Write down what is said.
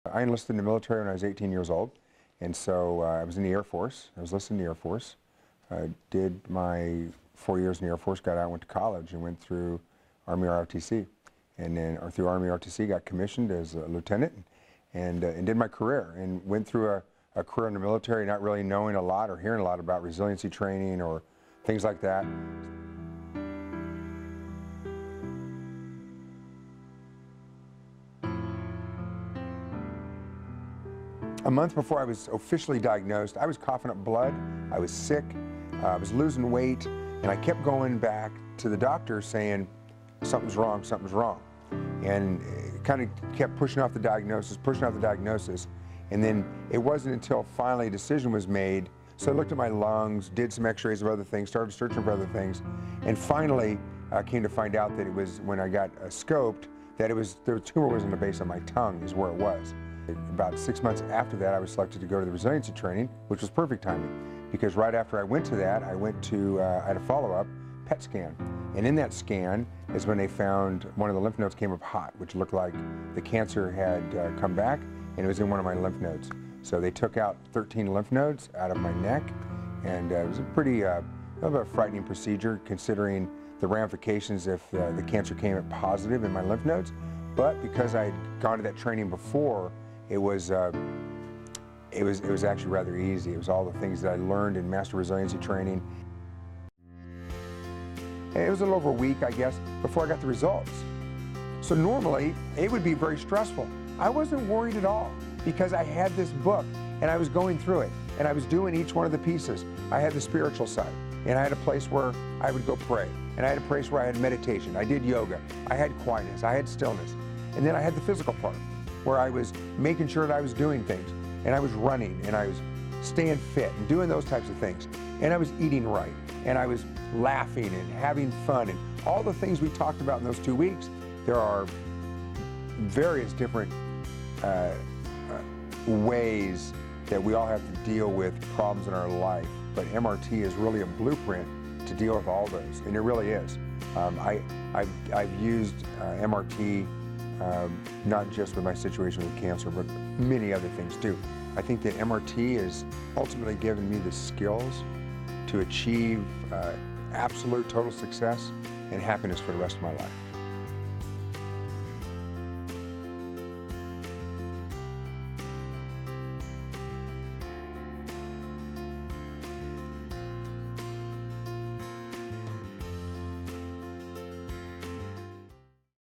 I enlisted in the military when I was 18 years old, and so I was in the Air Force. I was enlisted in the Air Force. Did my 4 years in the Air Force, got out, went to college, and went through Army ROTC. And then through Army ROTC, got commissioned as a lieutenant, and did my career, and went through a career in the military not really knowing a lot or hearing a lot about resiliency training or things like that. A month before I was officially diagnosed, I was coughing up blood, I was sick, I was losing weight, and I kept going back to the doctor saying, something's wrong, something's wrong. And it kind of kept pushing off the diagnosis, and then it wasn't until finally a decision was made. So I looked at my lungs, did some x-rays of other things, started searching for other things, and finally came to find out that it was, when I got scoped, that the tumor was in the base of my tongue is where it was. About 6 months after that, I was selected to go to the resiliency training, which was perfect timing, because right after I went to that, I had a follow-up PET scan. And in that scan is when they found one of the lymph nodes came up hot, which looked like the cancer had come back, and it was in one of my lymph nodes. So they took out 13 lymph nodes out of my neck, and it was a pretty of a frightening procedure considering the ramifications if the cancer came up positive in my lymph nodes. But because I had gone to that training before, it was actually rather easy. It was all the things that I learned in Master Resiliency Training. And it was a little over a week, I guess, before I got the results. So normally, it would be very stressful. I wasn't worried at all because I had this book and I was going through it and I was doing each one of the pieces. I had the spiritual side, and I had a place where I would go pray, and I had a place where I had meditation. I did yoga. I had quietness. I had stillness. And then I had the physical part, where I was making sure that I was doing things, and I was running, and I was staying fit and doing those types of things, and I was eating right, and I was laughing and having fun, and all the things we talked about in those 2 weeks. There are various different ways that we all have to deal with problems in our life, but MRT is really a blueprint to deal with all those, and it really is. I've used MRT not just with my situation with cancer, but many other things too. I think that MRT has ultimately given me the skills to achieve absolute total success and happiness for the rest of my life.